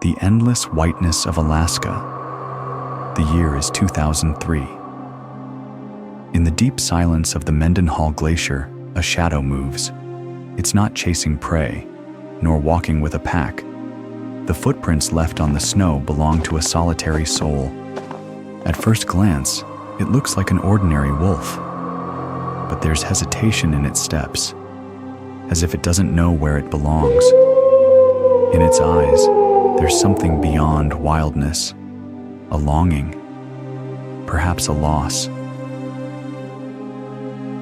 The endless whiteness of Alaska. The year is 2003. In the deep silence of the Mendenhall Glacier, a shadow moves. It's not chasing prey, nor walking with a pack. The footprints left on the snow belong to a solitary soul. At first glance, it looks like an ordinary wolf. But there's hesitation in its steps, as if it doesn't know where it belongs. In its eyes, there's something beyond wildness, a longing, perhaps a loss.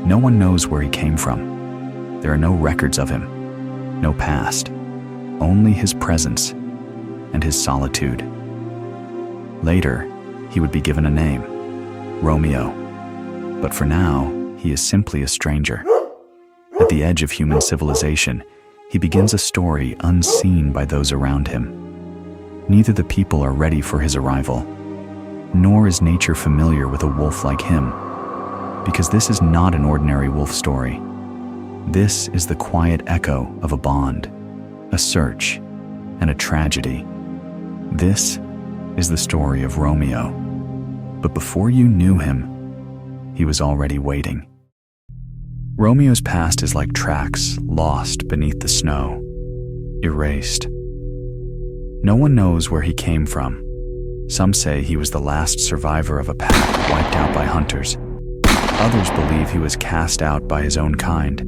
No one knows where he came from. There are no records of him, no past, only his presence and his solitude. Later, he would be given a name, Romeo, but for now, he is simply a stranger. At the edge of human civilization, he begins a story unseen by those around him. Neither the people are ready for his arrival, nor is nature familiar with a wolf like him, because this is not an ordinary wolf story. This is the quiet echo of a bond, a search, and a tragedy. This is the story of Romeo. But before you knew him, he was already waiting. Romeo's past is like tracks lost beneath the snow, erased. No one knows where he came from. Some say he was the last survivor of a pack wiped out by hunters. Others believe he was cast out by his own kind,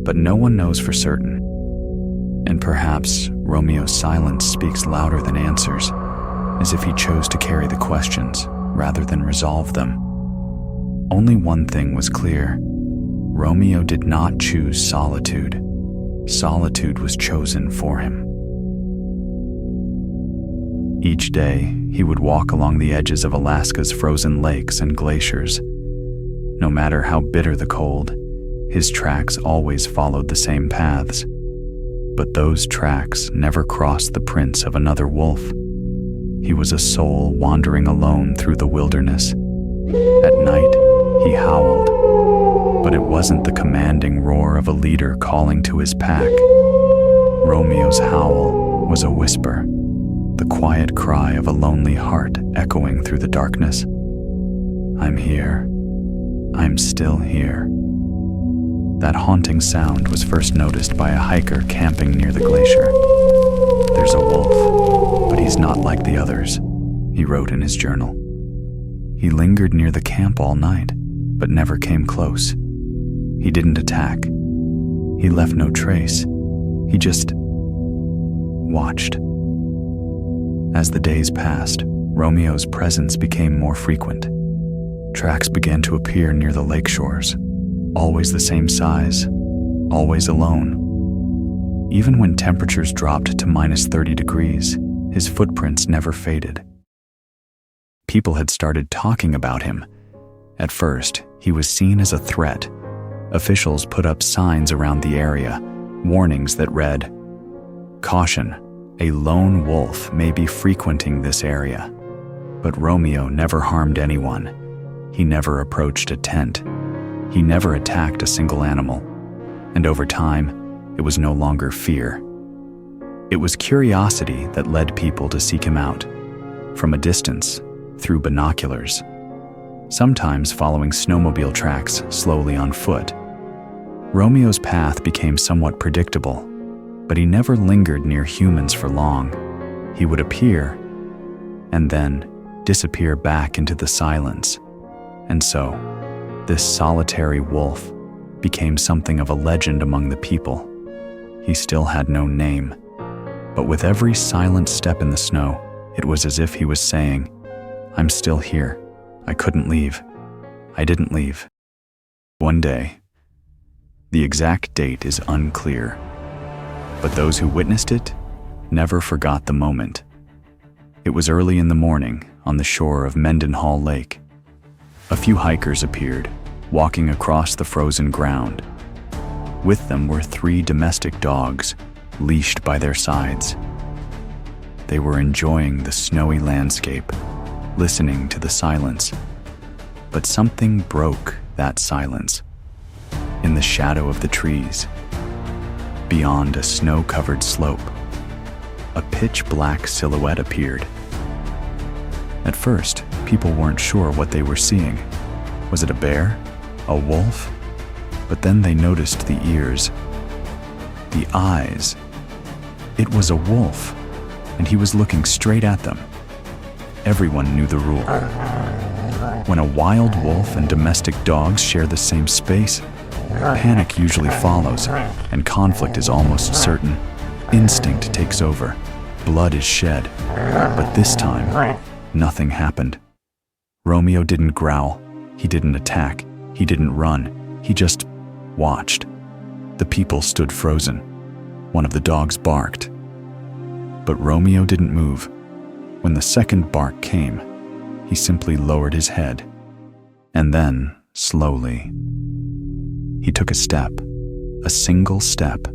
but no one knows for certain. And perhaps Romeo's silence speaks louder than answers, as if he chose to carry the questions rather than resolve them. Only one thing was clear. Romeo did not choose solitude. Solitude was chosen for him. Each day, he would walk along the edges of Alaska's frozen lakes and glaciers. No matter how bitter the cold, his tracks always followed the same paths. But those tracks never crossed the prints of another wolf. He was a soul wandering alone through the wilderness. At night, he howled, but it wasn't the commanding roar of a leader calling to his pack. Romeo's howl was a whisper, the quiet cry of a lonely heart echoing through the darkness. I'm here. I'm still here. That haunting sound was first noticed by a hiker camping near the glacier. There's a wolf, but he's not like the others, he wrote in his journal. He lingered near the camp all night, but never came close. He didn't attack. He left no trace. He just watched. As the days passed, Romeo's presence became more frequent. Tracks began to appear near the lake shores, always the same size, always alone. Even when temperatures dropped to minus 30 degrees, his footprints never faded. People had started talking about him. At first, he was seen as a threat. Officials put up signs around the area, warnings that read, "Caution, a lone wolf may be frequenting this area." But Romeo never harmed anyone. He never approached a tent. He never attacked a single animal. And over time, it was no longer fear. It was curiosity that led people to seek him out, from a distance, through binoculars, sometimes following snowmobile tracks slowly on foot. Romeo's path became somewhat predictable, but he never lingered near humans for long. He would appear, and then disappear back into the silence. And so, this solitary wolf became something of a legend among the people. He still had no name, but with every silent step in the snow, it was as if he was saying, "I'm still here. I couldn't leave. I didn't leave." One day, the exact date is unclear, but those who witnessed it never forgot the moment. It was early in the morning on the shore of Mendenhall Lake. A few hikers appeared, walking across the frozen ground. With them were 3 domestic dogs, leashed by their sides. They were enjoying the snowy landscape, listening to the silence. But something broke that silence. In the shadow of the trees, beyond a snow-covered slope, a pitch-black silhouette appeared. At first, people weren't sure what they were seeing. Was it a bear? A wolf? But then they noticed the ears, the eyes. It was a wolf, and he was looking straight at them. Everyone knew the rule. When a wild wolf and domestic dogs share the same space, panic usually follows, and conflict is almost certain. Instinct takes over. Blood is shed. But this time, nothing happened. Romeo didn't growl. He didn't attack. He didn't run. He just watched. The people stood frozen. One of the dogs barked. But Romeo didn't move. When the second bark came, he simply lowered his head. And then, slowly, he took a step, a single step.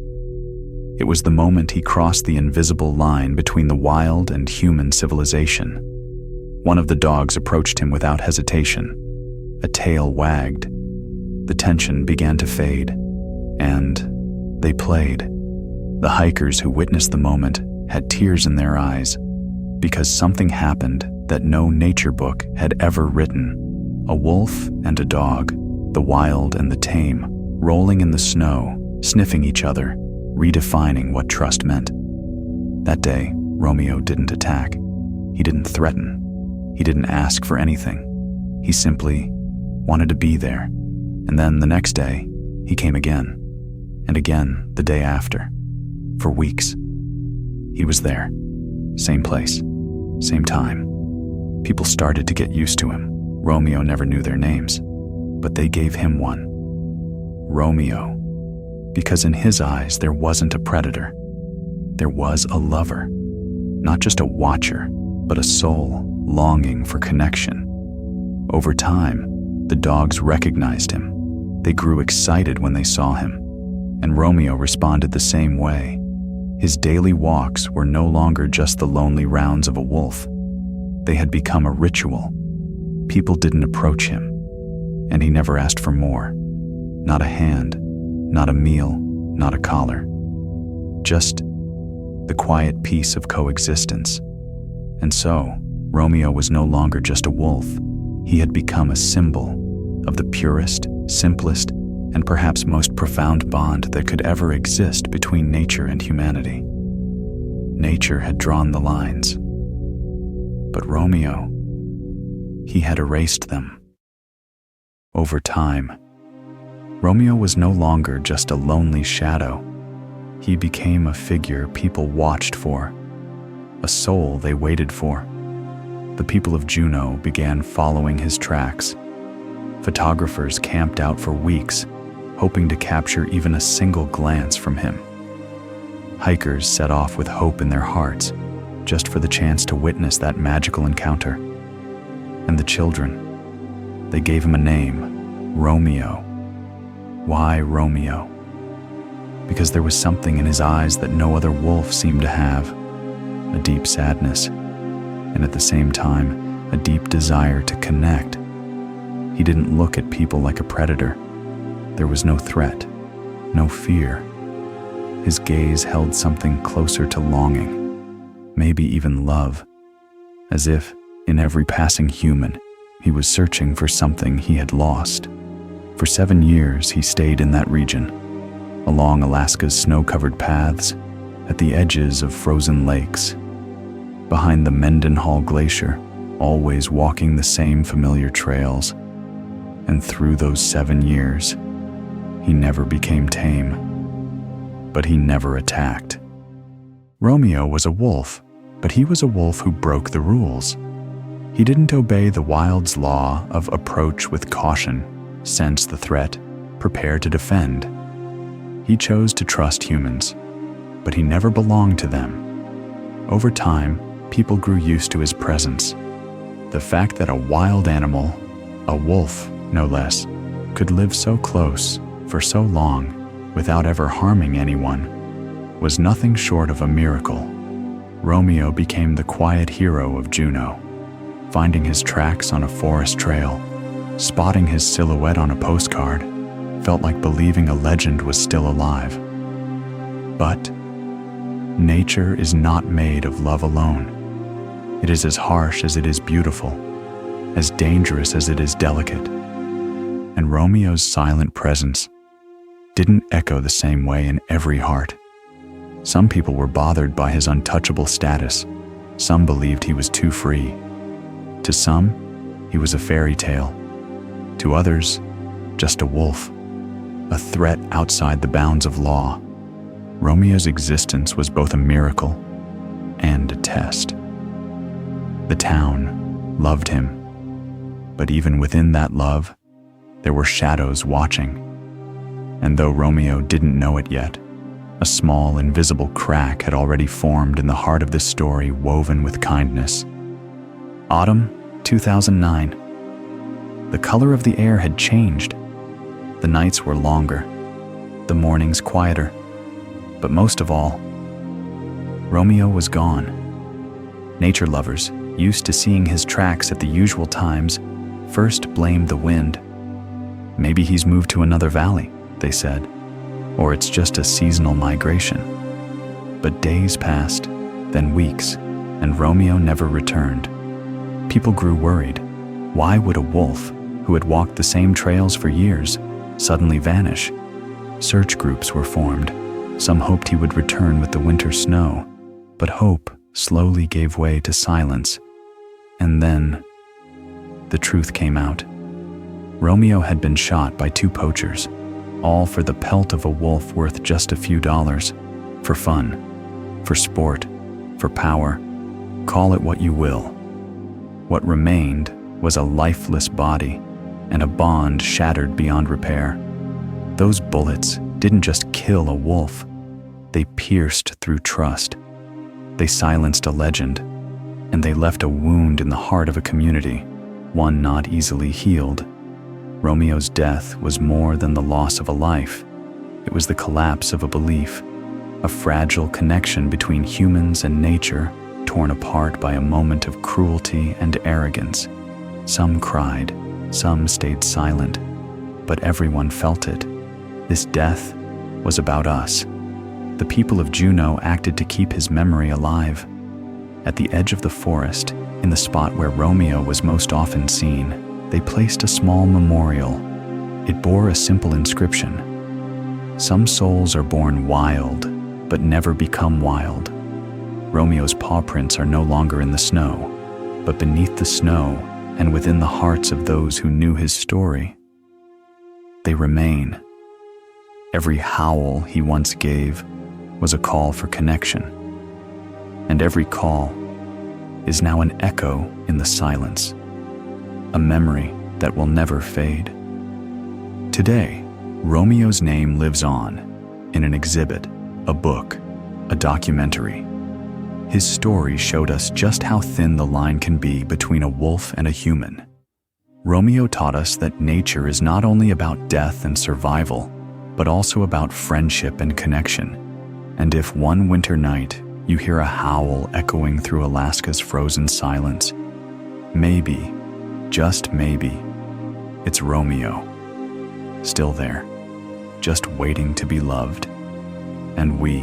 It was the moment he crossed the invisible line between the wild and human civilization. One of the dogs approached him without hesitation. A tail wagged. The tension began to fade, and they played. The hikers who witnessed the moment had tears in their eyes, because something happened that no nature book had ever written. A wolf and a dog, the wild and the tame, rolling in the snow, sniffing each other, redefining what trust meant. That day, Romeo didn't attack. He didn't threaten. He didn't ask for anything. He simply wanted to be there. And then the next day, he came again, and again the day after. For weeks, he was there. Same place, same time. People started to get used to him. Romeo never knew their names, but they gave him one. Romeo. Because in his eyes, there wasn't a predator. There was a lover. Not just a watcher, but a soul longing for connection. Over time, the dogs recognized him. They grew excited when they saw him, and Romeo responded the same way. His daily walks were no longer just the lonely rounds of a wolf. They had become a ritual. People didn't approach him, and he never asked for more. Not a hand, not a meal, not a collar. Just the quiet peace of coexistence. And so, Romeo was no longer just a wolf. He had become a symbol of the purest, simplest, and perhaps most profound bond that could ever exist between nature and humanity. Nature had drawn the lines, but Romeo, he had erased them. Over time, Romeo was no longer just a lonely shadow. He became a figure people watched for, a soul they waited for. The people of Juneau began following his tracks. Photographers camped out for weeks, hoping to capture even a single glance from him. Hikers set off with hope in their hearts, just for the chance to witness that magical encounter. And the children, they gave him a name, Romeo. Why Romeo? Because there was something in his eyes that no other wolf seemed to have, a deep sadness, and at the same time, a deep desire to connect. He didn't look at people like a predator. There was no threat, no fear. His gaze held something closer to longing, maybe even love, as if, in every passing human, he was searching for something he had lost. For 7 years, he stayed in that region, along Alaska's snow-covered paths, at the edges of frozen lakes, behind the Mendenhall Glacier, always walking the same familiar trails. And through those 7 years, he never became tame, but he never attacked. Romeo was a wolf, but he was a wolf who broke the rules. He didn't obey the wild's law of approach with caution, sense the threat, prepare to defend. He chose to trust humans, but he never belonged to them. Over time, people grew used to his presence. The fact that a wild animal, a wolf no less, could live so close for so long without ever harming anyone was nothing short of a miracle. Romeo became the quiet hero of Juneau, finding his tracks on a forest trail, spotting his silhouette on a postcard, felt like believing a legend was still alive. But Nature is not made of love alone. It is as harsh as it is beautiful, as dangerous as it is delicate. And Romeo's silent presence didn't echo the same way in every heart. Some people were bothered by his untouchable status. Some believed he was too free. To some, he was a fairy tale. To others, just a wolf, a threat outside the bounds of law. Romeo's existence was both a miracle and a test. The town loved him, but even within that love, there were shadows watching. And though Romeo didn't know it yet, a small, invisible crack had already formed in the heart of this story woven with kindness. Autumn 2009. The color of the air had changed. The nights were longer, the mornings quieter. But most of all, Romeo was gone. Nature lovers, used to seeing his tracks at the usual times, first blamed the wind. Maybe he's moved to another valley, they said, or it's just a seasonal migration. But days passed, then weeks, and Romeo never returned. People grew worried. Why would a wolf, who had walked the same trails for years, suddenly vanish? Search groups were formed. Some hoped he would return with the winter snow, but hope slowly gave way to silence. And then, the truth came out. Romeo had been shot by 2 poachers, all for the pelt of a wolf worth just a few dollars, for fun, for sport, for power. Call it what you will. What remained was a lifeless body and a bond shattered beyond repair. Those bullets didn't just kill a wolf. They pierced through trust. They silenced a legend, and they left a wound in the heart of a community, one not easily healed. Romeo's death was more than the loss of a life. It was the collapse of a belief, a fragile connection between humans and nature, torn apart by a moment of cruelty and arrogance. Some cried, some stayed silent, but everyone felt it. This death was about us. The people of Juneau acted to keep his memory alive. At the edge of the forest, in the spot where Romeo was most often seen, they placed a small memorial. It bore a simple inscription. Some souls are born wild, but never become wild. Romeo's paw prints are no longer in the snow, but beneath the snow and within the hearts of those who knew his story. They remain. Every howl he once gave was a call for connection, and every call is now an echo in the silence, a memory that will never fade. Today, Romeo's name lives on in an exhibit, a book, a documentary. His story showed us just how thin the line can be between a wolf and a human. Romeo taught us that nature is not only about death and survival, but also about friendship and connection. And if one winter night you hear a howl echoing through Alaska's frozen silence, maybe, just maybe, it's Romeo, still there, just waiting to be loved. And we,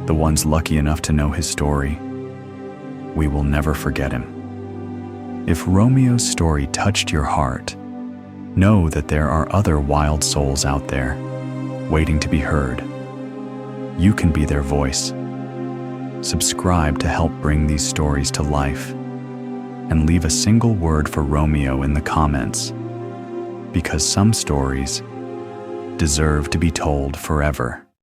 the ones lucky enough to know his story, we will never forget him. If Romeo's story touched your heart, know that there are other wild souls out there, waiting to be heard. You can be their voice. Subscribe to help bring these stories to life, and leave a single word for Romeo in the comments, because some stories deserve to be told forever.